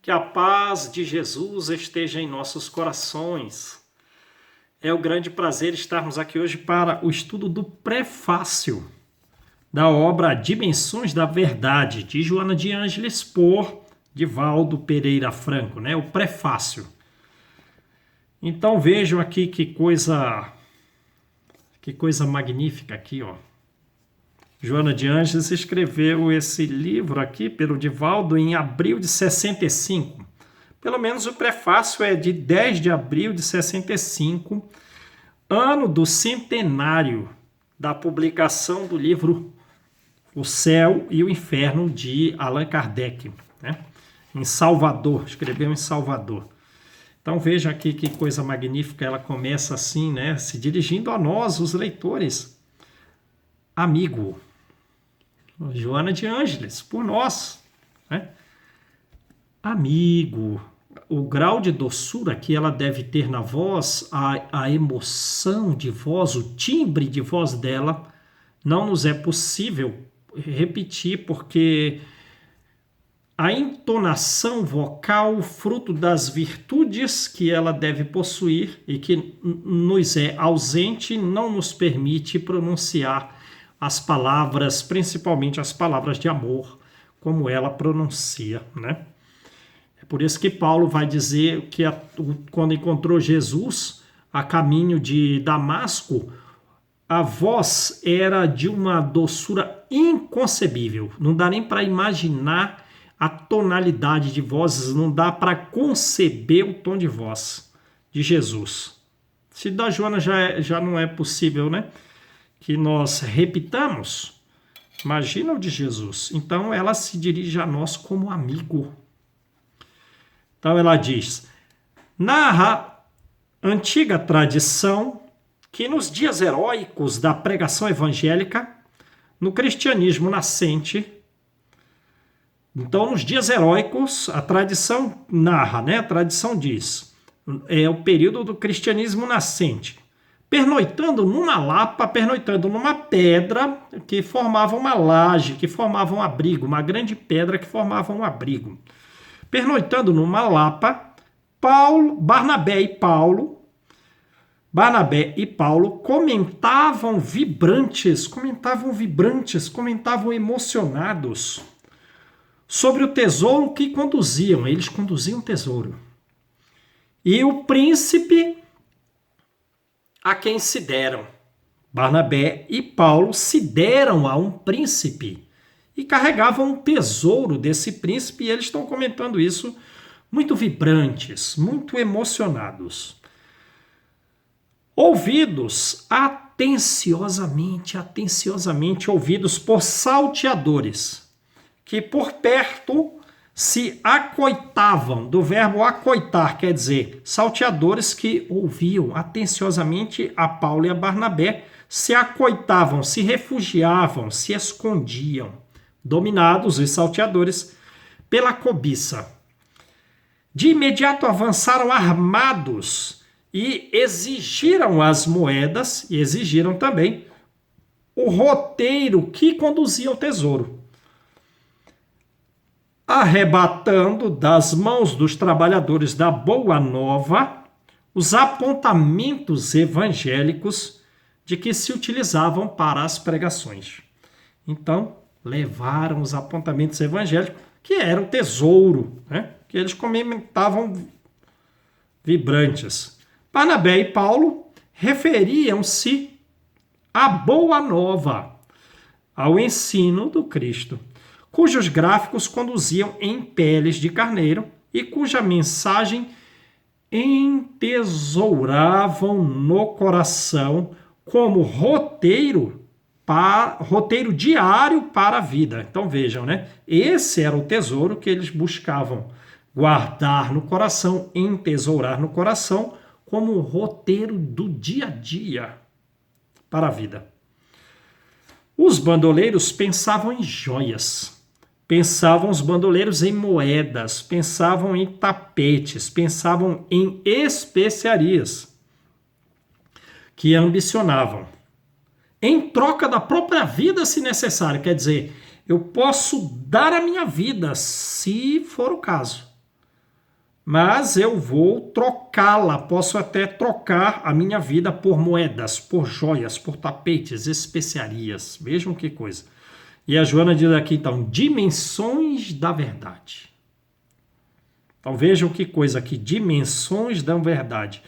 Que a paz de Jesus esteja em nossos corações. É um grande prazer estarmos aqui hoje para o estudo do prefácio da obra Dimensões da Verdade, de Joana de Ângeles, por Divaldo Pereira Franco, né? O prefácio. Então vejam aqui que coisa magnífica aqui, ó. Joana de Ângeles escreveu esse livro aqui pelo Divaldo em abril de 65. Pelo menos o prefácio é de 10 de abril de 65, ano do centenário da publicação do livro O Céu e o Inferno, de Allan Kardec, né? Em Salvador, escreveu em Salvador. Então veja aqui que coisa magnífica, ela começa assim, né? Se dirigindo a nós, os leitores. Amigo, Joana de Ângeles, por nós, né? Amigo, o grau de doçura que ela deve ter na voz, a emoção de voz, o timbre de voz dela, não nos é possível repetir, porque a entonação vocal, fruto das virtudes que ela deve possuir e que nos é ausente, não nos permite pronunciar as palavras, principalmente as palavras de amor, como ela pronuncia, né? É por isso que Paulo vai dizer que quando encontrou Jesus a caminho de Damasco, a voz era de uma doçura inconcebível. Não dá nem para imaginar a tonalidade de vozes, não dá para conceber o tom de voz de Jesus. Se da Joana já não é possível, né? Que nós repitamos, imagina o de Jesus. Então ela se dirige a nós como amigo. Então ela diz: narra antiga tradição que nos dias heróicos da pregação evangélica, no cristianismo nascente, então nos dias heróicos, a tradição narra, né? A tradição diz, é o período do cristianismo nascente, pernoitando numa lapa, pernoitando numa pedra que formava uma laje, que formava um abrigo, uma grande pedra que formava um abrigo. Pernoitando numa lapa, Barnabé e Paulo comentavam vibrantes, comentavam emocionados sobre o tesouro que conduziam. Eles conduziam o tesouro. E o príncipe a quem se deram. Barnabé e Paulo se deram a um príncipe e carregavam um tesouro desse príncipe, e eles estão comentando isso muito vibrantes, muito emocionados. Ouvidos atenciosamente ouvidos por salteadores, que por perto se acoitavam, do verbo acoitar, quer dizer, salteadores que ouviam atenciosamente a Paulo e a Barnabé, se acoitavam, se refugiavam, se escondiam, dominados, os salteadores, pela cobiça. De imediato avançaram armados e exigiram as moedas, e exigiram também o roteiro que conduzia ao tesouro, arrebatando das mãos dos trabalhadores da Boa Nova os apontamentos evangélicos de que se utilizavam para as pregações. Então, levaram os apontamentos evangélicos, que era o tesouro, né? Que eles comentavam vibrantes. Barnabé e Paulo referiam-se à Boa Nova, ao ensino do Cristo, cujos gráficos conduziam em peles de carneiro e cuja mensagem entesouravam no coração como roteiro diário para a vida. Então vejam, né? Esse era o tesouro que eles buscavam guardar no coração, entesourar no coração, como roteiro do dia a dia para a vida. Os bandoleiros pensavam em joias, pensavam os bandoleiros em moedas, pensavam em tapetes, pensavam em especiarias que ambicionavam em troca da própria vida, se necessário. Quer dizer, eu posso dar a minha vida, se for o caso. mas eu vou trocá-la, posso até trocar a minha vida por moedas, por joias, por tapetes, especiarias. Vejam que coisa. E a Joana diz aqui, então, dimensões da verdade. Então vejam que coisa aqui, dimensões da verdade.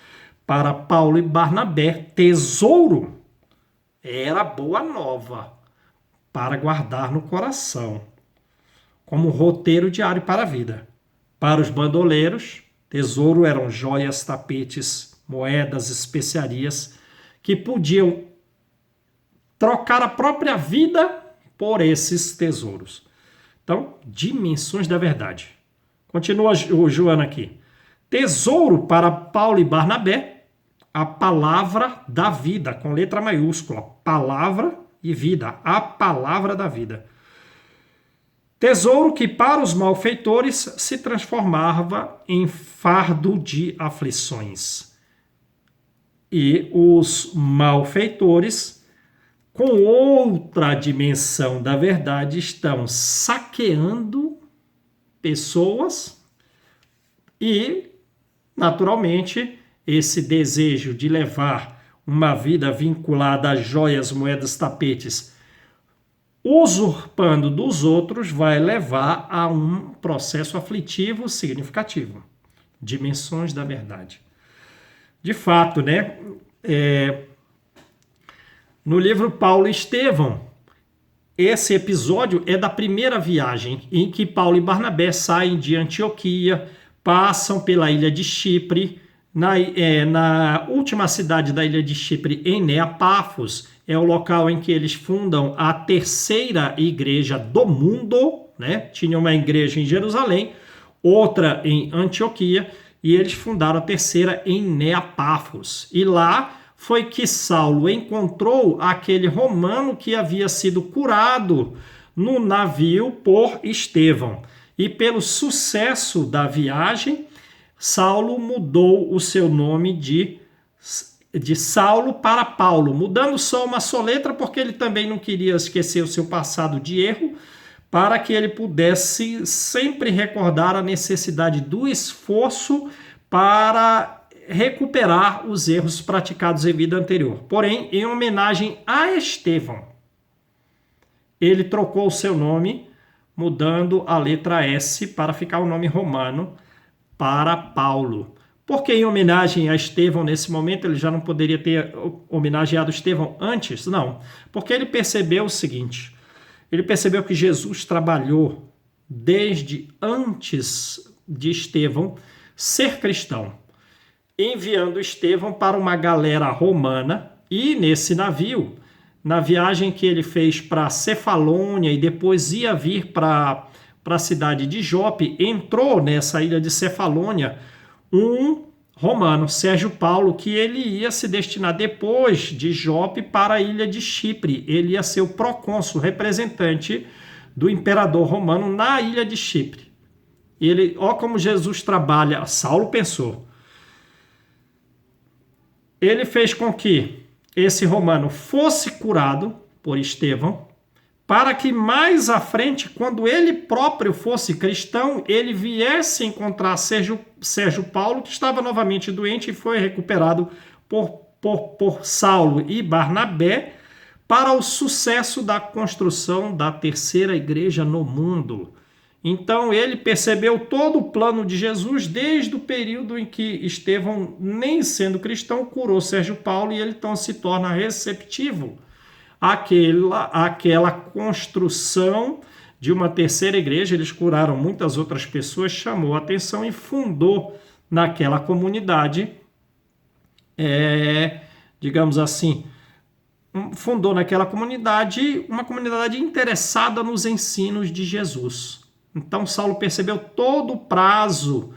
Para Paulo e Barnabé, tesouro era boa nova para guardar no coração, como roteiro diário para a vida. Para os bandoleiros, tesouro eram joias, tapetes, moedas, especiarias, que podiam trocar a própria vida por esses tesouros. Então, dimensões da verdade. Continua o Joana aqui. Tesouro para Paulo e Barnabé, a palavra da vida, com letra maiúscula. Palavra e vida, a palavra da vida. Tesouro que para os malfeitores se transformava em fardo de aflições. E os malfeitores, com outra dimensão da verdade, estão saqueando pessoas e, naturalmente, esse desejo de levar uma vida vinculada a joias, moedas, tapetes, usurpando dos outros, vai levar a um processo aflitivo significativo. Dimensões da verdade. De fato, né? No livro Paulo e Estevão, esse episódio é da primeira viagem em que Paulo e Barnabé saem de Antioquia, passam pela ilha de Chipre, na última cidade da ilha de Chipre, em Neapafos, é o local em que eles fundam a terceira igreja do mundo, né? Tinha uma igreja em Jerusalém, outra em Antioquia, e eles fundaram a terceira em Neapafos. E lá foi que Saulo encontrou aquele romano que havia sido curado no navio por Estevão. E pelo sucesso da viagem, Saulo mudou o seu nome de Saulo para Paulo, mudando só uma soletra, porque ele também não queria esquecer o seu passado de erro, para que ele pudesse sempre recordar a necessidade do esforço para recuperar os erros praticados em vida anterior. Porém, em homenagem a Estevão, ele trocou o seu nome, mudando a letra S para ficar o nome romano para Paulo. Porque em homenagem a Estevão, nesse momento, ele já não poderia ter homenageado Estevão antes? Não, porque ele percebeu o seguinte, ele percebeu que Jesus trabalhou desde antes de Estevão ser cristão, enviando Estevão para uma galera romana, e nesse navio, na viagem que ele fez para Cefalônia e depois ia vir para a cidade de Jope, entrou nessa ilha de Cefalônia um romano, Sérgio Paulo, que ele ia se destinar depois de Jope para a ilha de Chipre. Ele ia ser o procônsul, representante do imperador romano na ilha de Chipre. Ele, ó como Jesus trabalha, Saulo pensou. Ele fez com que esse romano fosse curado por Estevão, para que mais à frente, quando ele próprio fosse cristão, ele viesse encontrar Sérgio Paulo, que estava novamente doente e foi recuperado por Saulo e Barnabé, para o sucesso da construção da terceira igreja no mundo. Então ele percebeu todo o plano de Jesus desde o período em que Estevão, nem sendo cristão, curou Sérgio Paulo, e ele então se torna receptivo àquela construção de uma terceira igreja. Eles curaram muitas outras pessoas, chamou a atenção e fundou naquela comunidade, digamos assim, fundou naquela comunidade uma comunidade interessada nos ensinos de Jesus. Então Saulo percebeu todo o prazo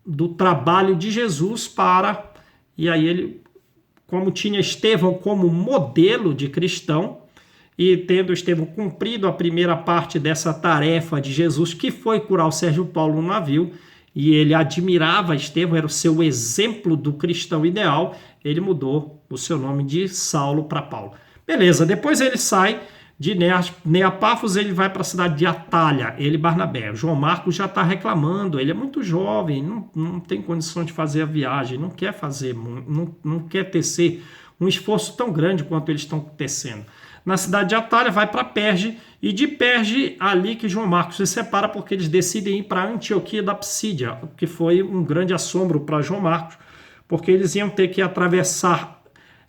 do trabalho de Jesus e aí ele, como tinha Estevão como modelo de cristão, e tendo Estevão cumprido a primeira parte dessa tarefa de Jesus, que foi curar o Sérgio Paulo no navio, e ele admirava Estevão, era o seu exemplo do cristão ideal, ele mudou o seu nome de Saulo para Paulo. Beleza, depois ele sai De Neapáfos ele vai para a cidade de Atalha, ele e Barnabé. João Marcos já está reclamando, ele é muito jovem, não tem condições de fazer a viagem, não quer fazer, não quer tecer um esforço tão grande quanto eles estão tecendo. Na cidade de Atalha vai para Perge, e de Perge ali que João Marcos se separa, porque eles decidem ir para Antioquia da Psídia, que foi um grande assombro para João Marcos, porque eles iam ter que atravessar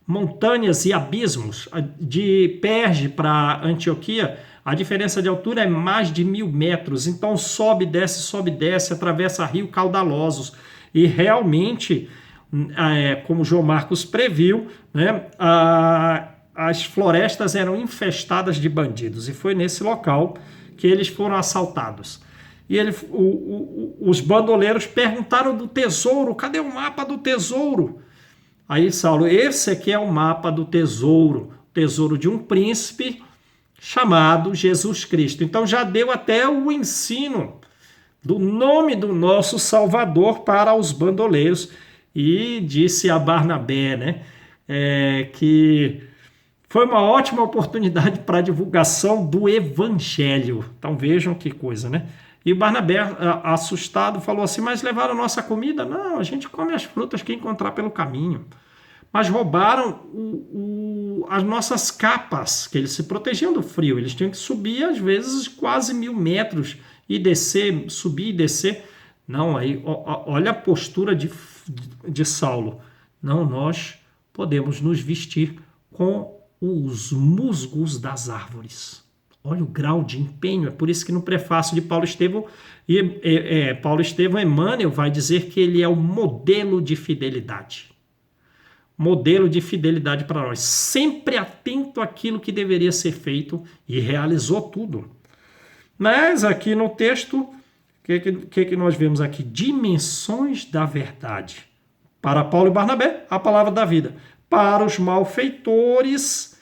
montanhas e abismos. De Perge para Antioquia, a diferença de altura é mais de 1.000 metros, então sobe, desce, atravessa rios caudalosos, e realmente, como João Marcos previu, né, as florestas eram infestadas de bandidos, e foi nesse local que eles foram assaltados. E os bandoleiros perguntaram do tesouro: cadê o mapa do tesouro? Aí Saulo: esse aqui é o mapa do tesouro, tesouro de um príncipe chamado Jesus Cristo. Então já deu até o ensino do nome do nosso Salvador para os bandoleiros, e disse a Barnabé, né, que foi uma ótima oportunidade para a divulgação do evangelho. Então vejam que coisa, né? E o Barnabé, assustado, falou assim: mas levaram nossa comida? Não, a gente come as frutas que encontrar pelo caminho. Mas roubaram as nossas capas, que eles se protegiam do frio. Eles tinham que subir, às vezes, quase 1.000 metros e descer, subir e descer. Não, aí, olha a postura de Saulo. Não, nós podemos nos vestir com os musgos das árvores. Olha o grau de empenho. É por isso que no prefácio de Paulo Estevão, Emmanuel vai dizer que ele é o modelo de fidelidade. Modelo de fidelidade para nós. Sempre atento àquilo que deveria ser feito, e realizou tudo. Mas aqui no texto, o que nós vemos aqui? Dimensões da verdade. Para Paulo e Barnabé, a palavra da vida. Para os malfeitores,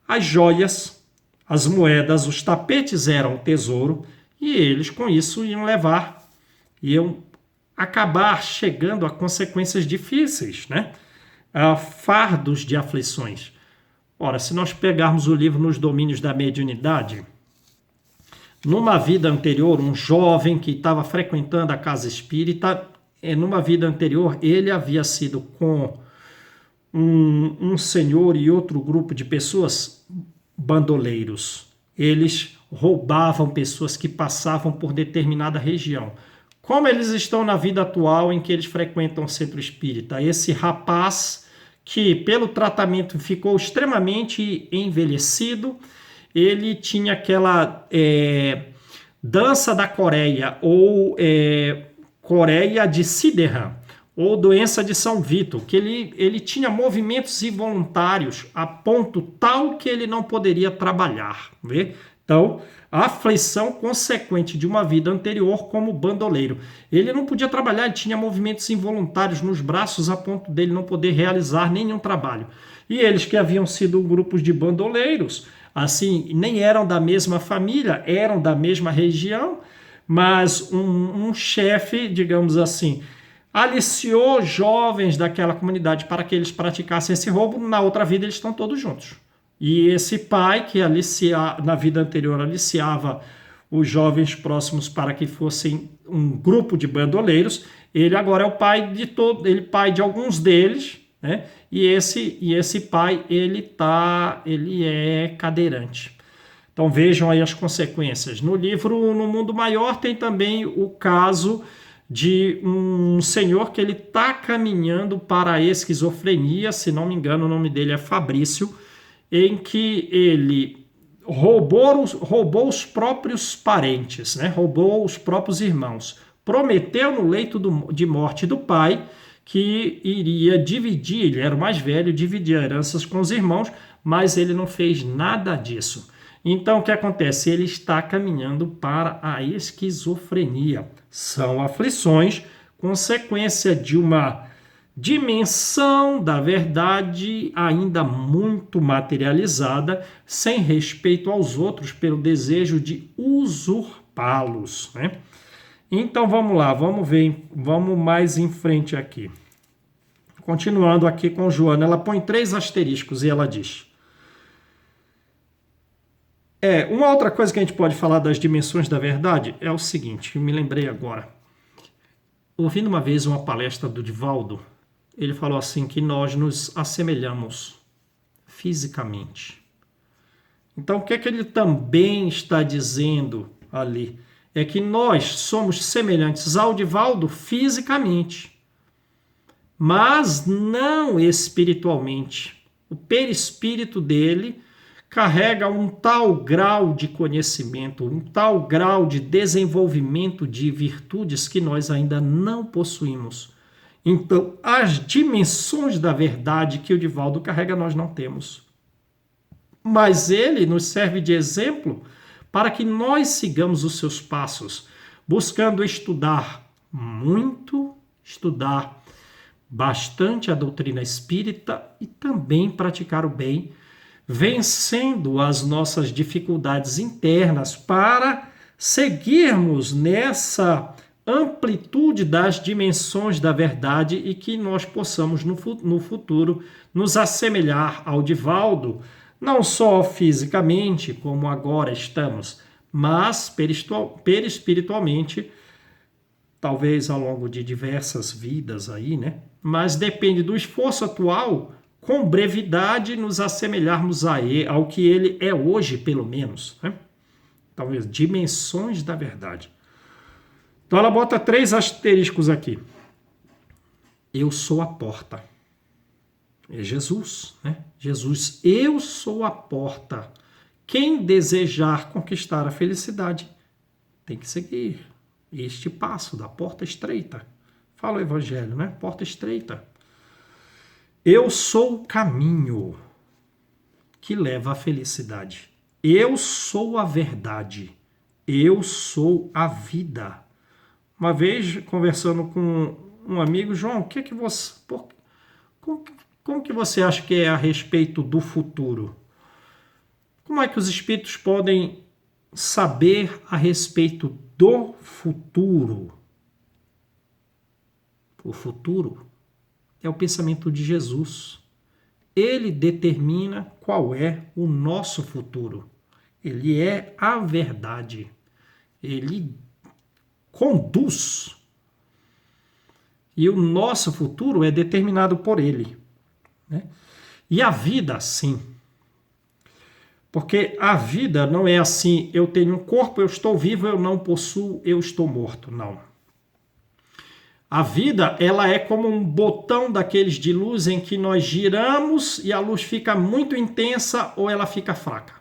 as joias, as moedas, os tapetes eram o tesouro, e eles com isso iam acabar chegando a consequências difíceis, né? Fardos de aflições. Ora, se nós pegarmos o livro Nos Domínios da Mediunidade, numa vida anterior, um jovem que estava frequentando a casa espírita, numa vida anterior, ele havia sido com um senhor e outro grupo de pessoas bandoleiros. Eles roubavam pessoas que passavam por determinada região. Como eles estão na vida atual em que eles frequentam o centro espírita? Esse rapaz, que pelo tratamento ficou extremamente envelhecido, ele tinha aquela dança da Coreia, ou Coreia de Siderham, ou doença de São Vito, que ele tinha movimentos involuntários a ponto tal que ele não poderia trabalhar. Vê? Então, a aflição consequente de uma vida anterior como bandoleiro. Ele não podia trabalhar, ele tinha movimentos involuntários nos braços a ponto dele não poder realizar nenhum trabalho. E eles, que haviam sido grupos de bandoleiros, assim, nem eram da mesma família, eram da mesma região, mas um chefe, digamos assim, aliciou jovens daquela comunidade para que eles praticassem esse roubo. Na outra vida eles estão todos juntos. E esse pai, que na vida anterior aliciava os jovens próximos para que fossem um grupo de bandoleiros, ele agora é o pai de pai de alguns deles, né? E esse pai, ele é cadeirante. Então vejam aí as consequências. No livro No Mundo Maior tem também o caso de um senhor que ele está caminhando para a esquizofrenia, se não me engano o nome dele é Fabrício, em que ele roubou os próprios parentes, né? Roubou os próprios irmãos, prometeu no leito de morte do pai que iria dividir, ele era o mais velho, dividir heranças com os irmãos, mas ele não fez nada disso. Então, o que acontece? Ele está caminhando para a esquizofrenia. São aflições, consequência de uma dimensão da verdade ainda muito materializada, sem respeito aos outros, pelo desejo de usurpá-los, né? Então, vamos lá, vamos mais em frente aqui. Continuando aqui com Joana, ela põe 3 asteriscos e ela diz: Uma outra coisa que a gente pode falar das dimensões da verdade é o seguinte, eu me lembrei agora. Ouvindo uma vez uma palestra do Divaldo, ele falou assim que nós nos assemelhamos fisicamente. Então, o que é que ele também está dizendo ali? É que nós somos semelhantes ao Divaldo fisicamente, mas não espiritualmente. O perispírito dele carrega um tal grau de conhecimento, um tal grau de desenvolvimento de virtudes que nós ainda não possuímos. Então, as dimensões da verdade que o Divaldo carrega, nós não temos. Mas ele nos serve de exemplo para que nós sigamos os seus passos, buscando estudar muito, estudar bastante a doutrina espírita e também praticar o bem, vencendo as nossas dificuldades internas para seguirmos nessa amplitude das dimensões da verdade e que nós possamos no futuro nos assemelhar ao Divaldo, não só fisicamente, como agora estamos, mas perispiritualmente, talvez ao longo de diversas vidas aí, né? Mas depende do esforço atual, com brevidade nos assemelharmos ao que ele é hoje, pelo menos, né? Talvez dimensões da verdade. Então ela bota 3 asteriscos aqui. Eu sou a porta. É Jesus, né? Jesus, eu sou a porta. Quem desejar conquistar a felicidade tem que seguir este passo da porta estreita. Fala o evangelho, né? Porta estreita. Eu sou o caminho que leva à felicidade. Eu sou a verdade. Eu sou a vida. Uma vez, conversando com um amigo, João, como que você acha que é a respeito do futuro? Como é que os espíritos podem saber a respeito do futuro? O futuro é o pensamento de Jesus. Ele determina qual é o nosso futuro. Ele é a verdade. Ele conduz. E o nosso futuro é determinado por ele, né? E a vida, sim. Porque a vida não é assim, eu tenho um corpo, eu estou vivo, eu não possuo, eu estou morto. Não. A vida, ela é como um botão daqueles de luz em que nós giramos e a luz fica muito intensa ou ela fica fraca.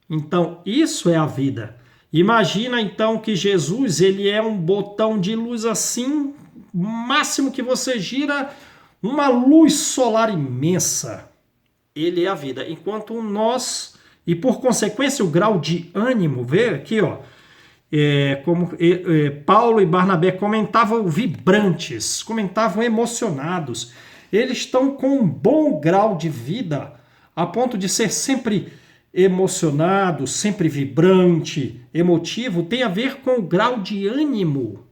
Então, isso é a vida. Imagina, então, que Jesus, ele é um botão de luz assim, máximo que você gira, uma luz solar imensa. Ele é a vida. Enquanto nós, e por consequência o grau de ânimo, vê aqui, ó, Paulo e Barnabé comentavam vibrantes, comentavam emocionados. Eles estão com um bom grau de vida, a ponto de ser sempre emocionado, sempre vibrante, emotivo, tem a ver com o grau de ânimo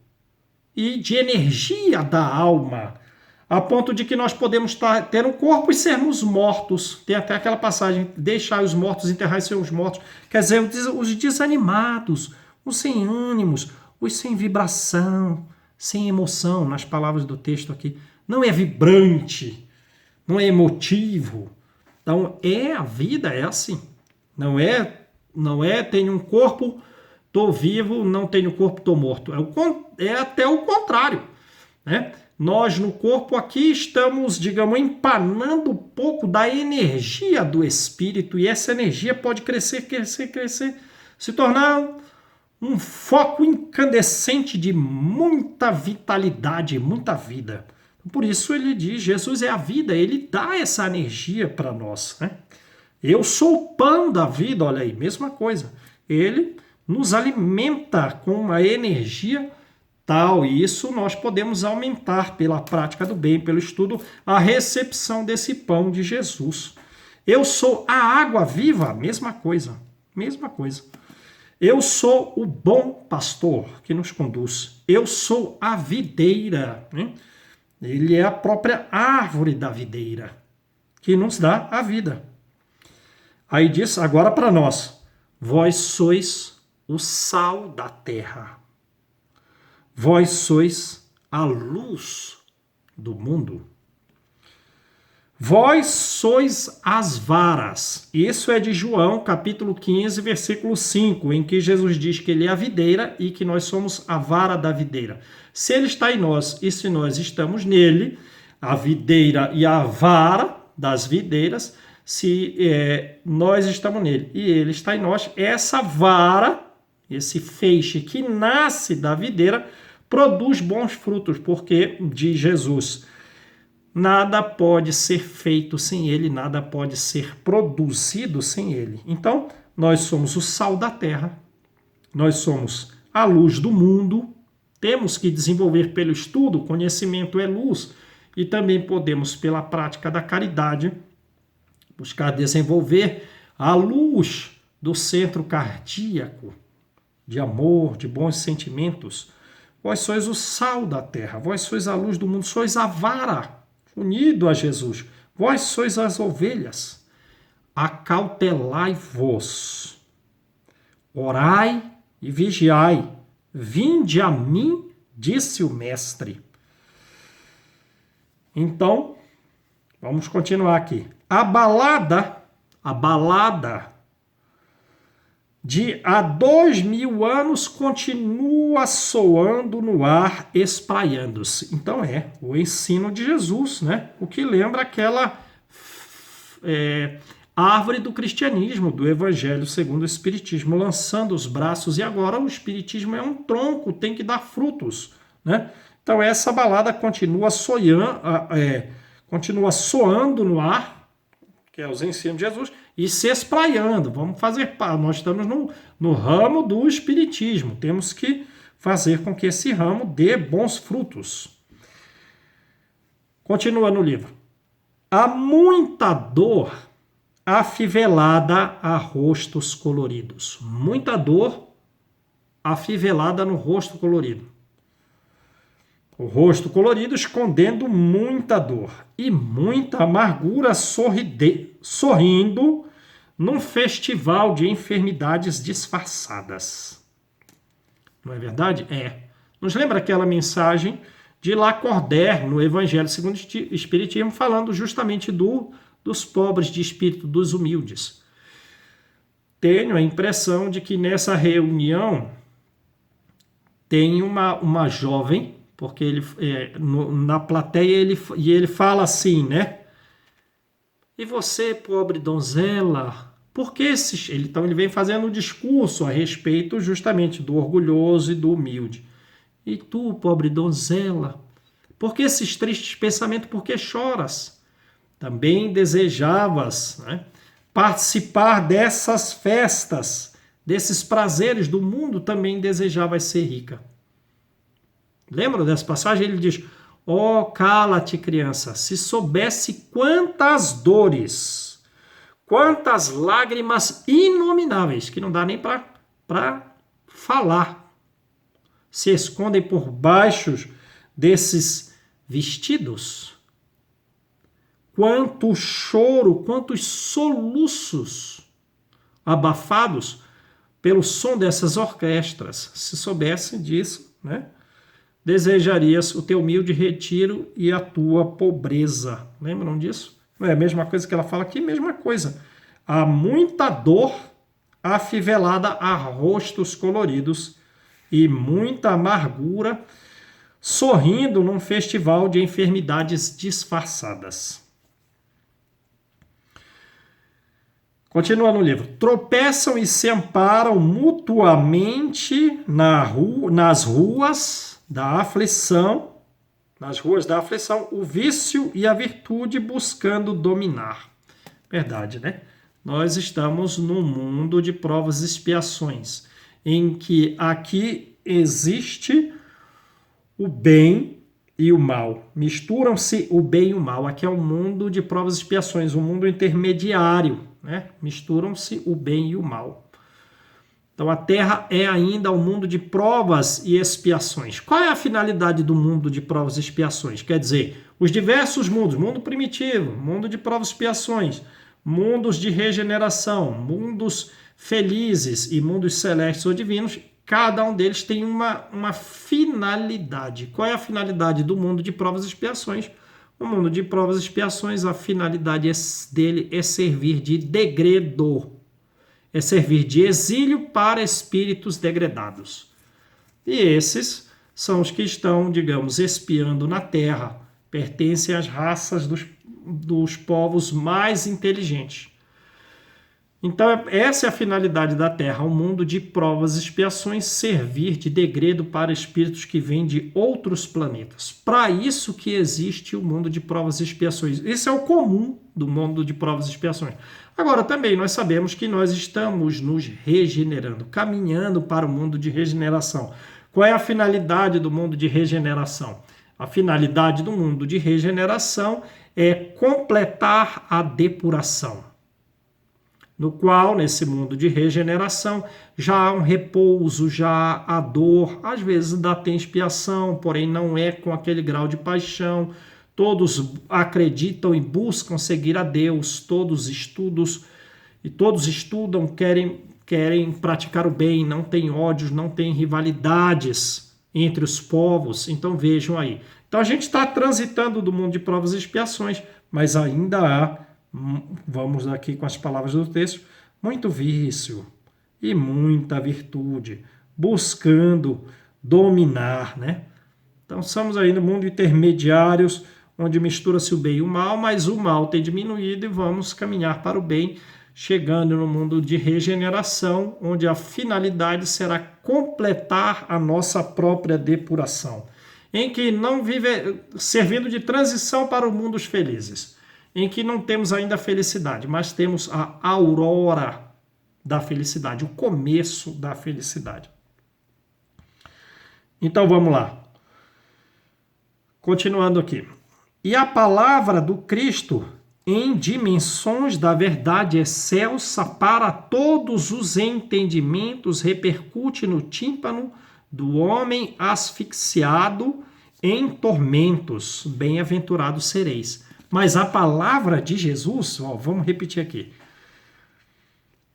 e de energia da alma, a ponto de que nós podemos ter um corpo e sermos mortos. Tem até aquela passagem, deixar os mortos enterrar seus mortos. Quer dizer, os desanimados, os sem ânimos, os sem vibração, sem emoção, nas palavras do texto aqui. Não é vibrante, não é emotivo. Então, a vida é assim. Não é tenho um corpo, estou vivo, não tenho corpo, estou morto. É até o contrário, né? Nós no corpo aqui estamos, digamos, empanando um pouco da energia do espírito e essa energia pode crescer, se tornar um foco incandescente de muita vitalidade, muita vida. Por isso ele diz, Jesus é a vida, ele dá essa energia para nós, né? Eu sou o pão da vida, olha aí, mesma coisa. Ele nos alimenta com uma energia tal, e isso nós podemos aumentar pela prática do bem, pelo estudo, a recepção desse pão de Jesus. Eu sou a água viva, mesma coisa, mesma coisa. Eu sou o bom pastor que nos conduz. Eu sou a videira, né? Ele é a própria árvore da videira, que nos dá a vida. Aí diz, agora para nós, Vós sois o sal da terra. Vós sois a luz do mundo. Vós sois as varas. Isso é de João, capítulo 15, versículo 5, em que Jesus diz que ele é a videira e que nós somos a vara da videira. Se ele está em nós e se nós estamos nele, a videira e a vara das videiras, se nós estamos nele e ele está em nós, essa vara, esse feixe que nasce da videira, produz bons frutos, porque, diz Jesus, nada pode ser feito sem ele, nada pode ser produzido sem ele. Então, nós somos o sal da terra, nós somos a luz do mundo, temos que desenvolver pelo estudo, conhecimento é luz, e também podemos, pela prática da caridade, buscar desenvolver a luz do centro cardíaco, de amor, de bons sentimentos. Vós sois o sal da terra, vós sois a luz do mundo, sois a vara, unido a Jesus. Vós sois as ovelhas. Acautelai-vos, orai e vigiai. Vinde a mim, disse o mestre. Então, vamos continuar aqui. A balada de há 2000 anos continua soando no ar, espraiando-se. Então o ensino de Jesus, né? O que lembra aquela árvore do cristianismo, do evangelho segundo o espiritismo, lançando os braços, e agora o espiritismo é um tronco, tem que dar frutos, né? Então essa balada continua soando no ar, que é os ensinos de Jesus, e se espraiando. Vamos fazer parte. Nós estamos no ramo do espiritismo. Temos que fazer com que esse ramo dê bons frutos. Continua no livro. Há muita dor afivelada a rostos coloridos. Muita dor afivelada no rosto colorido. O rosto colorido escondendo muita dor e muita amargura sorrindo num festival de enfermidades disfarçadas. Não é verdade? Nos lembra aquela mensagem de Lacordaire no Evangelho segundo o Espiritismo, falando justamente dos pobres de espírito, dos humildes. Tenho a impressão de que nessa reunião tem uma jovem, porque ele na plateia ele fala assim, né? E você, pobre donzela, por que então ele vem fazendo um discurso a respeito justamente do orgulhoso e do humilde. E tu, pobre donzela, por que esses tristes pensamentos? Por que choras? Também desejavas, né, participar dessas festas, desses prazeres do mundo, também desejavas ser rica. Lembra dessa passagem? Ele diz: ó, cala-te, criança, se soubesse quantas dores, quantas lágrimas inomináveis, que não dá nem para falar, se escondem por baixo desses vestidos. Quanto choro, quantos soluços abafados pelo som dessas orquestras. Se soubesse disso, né? Desejarias o teu humilde retiro e a tua pobreza. Lembram disso? Não é a mesma coisa que ela fala aqui? Mesma coisa. Há muita dor afivelada a rostos coloridos e muita amargura sorrindo num festival de enfermidades disfarçadas. Continua no livro. Tropeçam e se amparam mutuamente nas ruas da aflição, o vício e a virtude buscando dominar. Verdade, né? Nós estamos num mundo de provas e expiações, em que aqui existe o bem e o mal. Misturam-se o bem e o mal. Aqui é um mundo de provas e expiações, um mundo intermediário, né? Misturam-se o bem e o mal. Então a Terra é ainda um mundo de provas e expiações. Qual é a finalidade do mundo de provas e expiações? Quer dizer, os diversos mundos, mundo primitivo, mundo de provas e expiações, mundos de regeneração, mundos felizes e mundos celestes ou divinos, cada um deles tem uma finalidade. Qual é a finalidade do mundo de provas e expiações? O mundo de provas e expiações, a finalidade dele é servir de degredo, é servir de exílio para espíritos degredados. E esses são os que estão, digamos, espiando na Terra, pertencem às raças dos povos mais inteligentes. Então, essa é a finalidade da Terra, um mundo de provas e expiações, servir de degredo para espíritos que vêm de outros planetas. Para isso que existe o mundo de provas e expiações. Esse é o comum do mundo de provas e expiações. Agora, também nós sabemos que nós estamos nos regenerando, caminhando para o mundo de regeneração. Qual é a finalidade do mundo de regeneração? A finalidade do mundo de regeneração é completar a depuração, no qual, nesse mundo de regeneração, já há um repouso, já há dor, às vezes ainda tem expiação, porém não é com aquele grau de paixão. Todos acreditam e buscam seguir a Deus, todos estudam, querem praticar o bem, não tem ódios, não tem rivalidades entre os povos. Então vejam aí. Então a gente está transitando do mundo de provas e expiações, mas ainda há, vamos aqui com as palavras do texto, muito vício e muita virtude, buscando dominar, né? Então somos aí no mundo intermediários, onde mistura-se o bem e o mal, mas o mal tem diminuído e vamos caminhar para o bem, chegando no mundo de regeneração, onde a finalidade será completar a nossa própria depuração, em que não vive servindo de transição para o mundo dos felizes, em que não temos ainda a felicidade, mas temos a aurora da felicidade, o começo da felicidade. Então vamos lá. Continuando aqui. E a palavra do Cristo, em dimensões da verdade excelsa para todos os entendimentos, repercute no tímpano do homem asfixiado em tormentos. Bem-aventurados sereis. Mas a palavra de Jesus, vamos repetir aqui.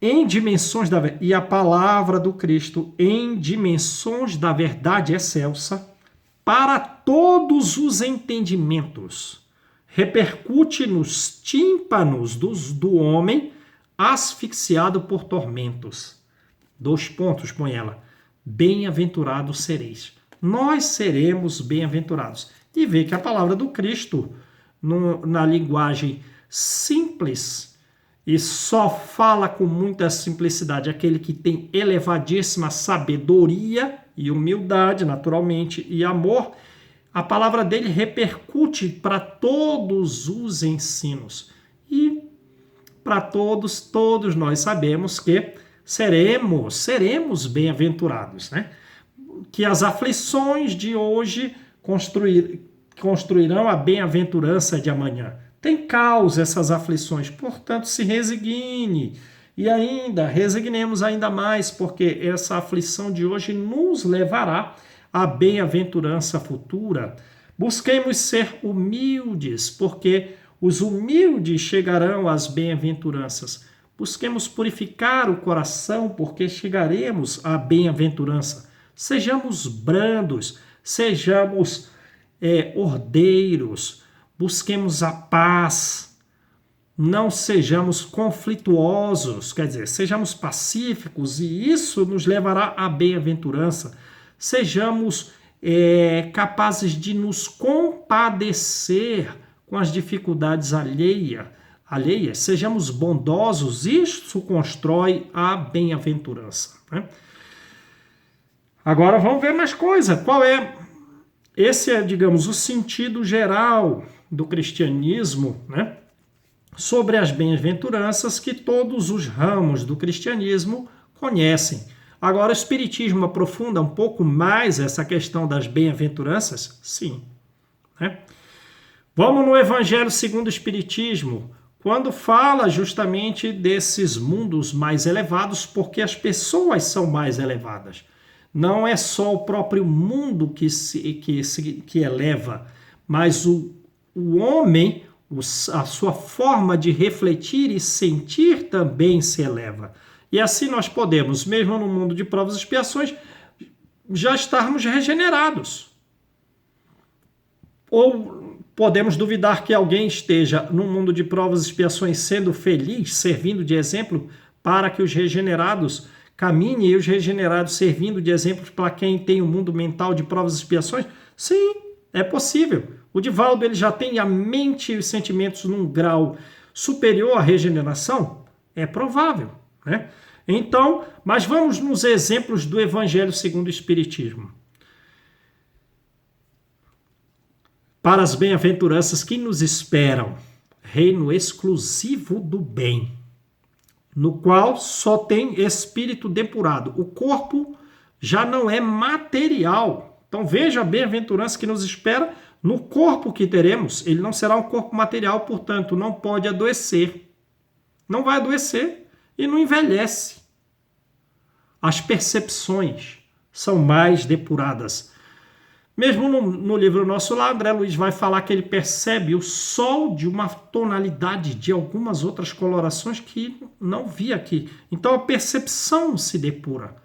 Em dimensões da e a palavra do Cristo em dimensões da verdade excelsa para todos os entendimentos, repercute nos tímpanos do homem asfixiado por tormentos. 2 pontos, põe ela. Bem-aventurados sereis. Nós seremos bem-aventurados. E vê que a palavra do Cristo, na linguagem simples, e só fala com muita simplicidade aquele que tem elevadíssima sabedoria e humildade, naturalmente, e amor, a palavra dele repercute para todos os ensinos. E para todos nós sabemos que seremos bem-aventurados, né? Que as aflições de hoje construirão a bem-aventurança de amanhã. Tem causa essas aflições, portanto se resigne. E ainda, resignemos ainda mais, porque essa aflição de hoje nos levará à bem-aventurança futura. Busquemos ser humildes, porque os humildes chegarão às bem-aventuranças. Busquemos purificar o coração, porque chegaremos à bem-aventurança. Sejamos brandos, sejamos ordeiros, busquemos a paz, não sejamos conflituosos, quer dizer, sejamos pacíficos e isso nos levará à bem-aventurança. Sejamos capazes de nos compadecer com as dificuldades alheias, sejamos bondosos, isso constrói a bem-aventurança, né? Agora vamos ver mais coisa. Qual é? Esse é, digamos, o sentido geral do cristianismo, né? Sobre as bem-aventuranças que todos os ramos do cristianismo conhecem. Agora, o Espiritismo aprofunda um pouco mais essa questão das bem-aventuranças? Sim, né? Vamos no Evangelho segundo o Espiritismo, quando fala justamente desses mundos mais elevados, porque as pessoas são mais elevadas. Não é só o próprio mundo que eleva, mas o homem, a sua forma de refletir e sentir também se eleva. E assim nós podemos, mesmo no mundo de provas e expiações, já estarmos regenerados. Ou podemos duvidar que alguém esteja no mundo de provas e expiações sendo feliz, servindo de exemplo para que os regenerados caminhem e os regenerados servindo de exemplo para quem tem o mundo mental de provas e expiações? Sim, é possível. O Divaldo ele já tem a mente e os sentimentos num grau superior à regeneração? É provável, né? Então, mas vamos nos exemplos do Evangelho segundo o Espiritismo. Para as bem-aventuranças que nos esperam, reino exclusivo do bem, no qual só tem espírito depurado. O corpo já não é material. Então veja a bem-aventurança que nos espera no corpo que teremos. Ele não será um corpo material, portanto, não pode adoecer. Não vai adoecer e não envelhece. As percepções são mais depuradas. Mesmo no livro Nosso Lar, André Luiz vai falar que ele percebe o sol de uma tonalidade de algumas outras colorações que não vi aqui. Então a percepção se depura.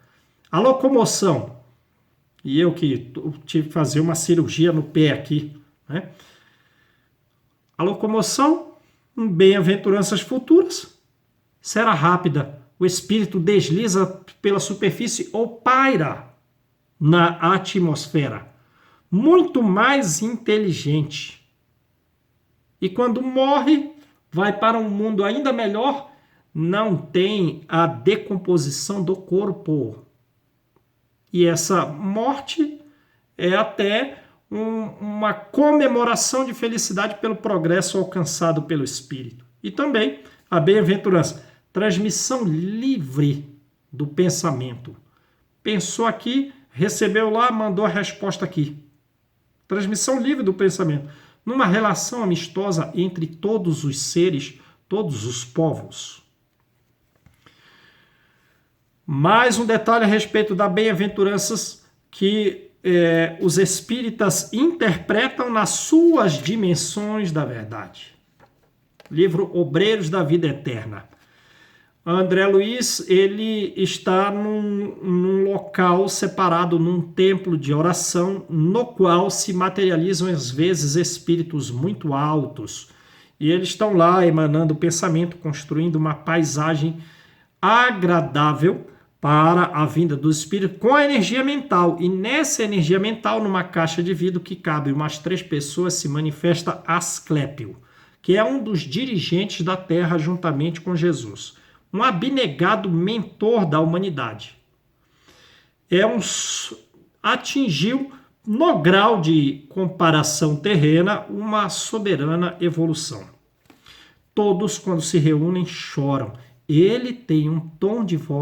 A locomoção, e eu que tive que fazer uma cirurgia no pé aqui, né? A locomoção, em bem-aventuranças futuras, será rápida. O espírito desliza pela superfície ou paira na atmosfera. Muito mais inteligente. E quando morre, vai para um mundo ainda melhor, não tem a decomposição do corpo. E essa morte é até uma comemoração de felicidade pelo progresso alcançado pelo Espírito. E também a bem-aventurança, transmissão livre do pensamento. Pensou aqui, recebeu lá, mandou a resposta aqui. Transmissão livre do pensamento, numa relação amistosa entre todos os seres, todos os povos. Mais um detalhe a respeito da bem-aventuranças que os espíritas interpretam nas suas dimensões da verdade. Livro Obreiros da Vida Eterna. André Luiz, ele está num local separado, num templo de oração, no qual se materializam às vezes espíritos muito altos. E eles estão lá emanando pensamento, construindo uma paisagem agradável para a vinda dos espíritos com a energia mental. E nessa energia mental, numa caixa de vidro que cabe umas 3 pessoas, se manifesta Asclépio, que é um dos dirigentes da Terra juntamente com Jesus. Um abnegado mentor da humanidade. Atingiu, no grau de comparação terrena, uma soberana evolução. Todos, quando se reúnem, choram. Ele tem um tom de voz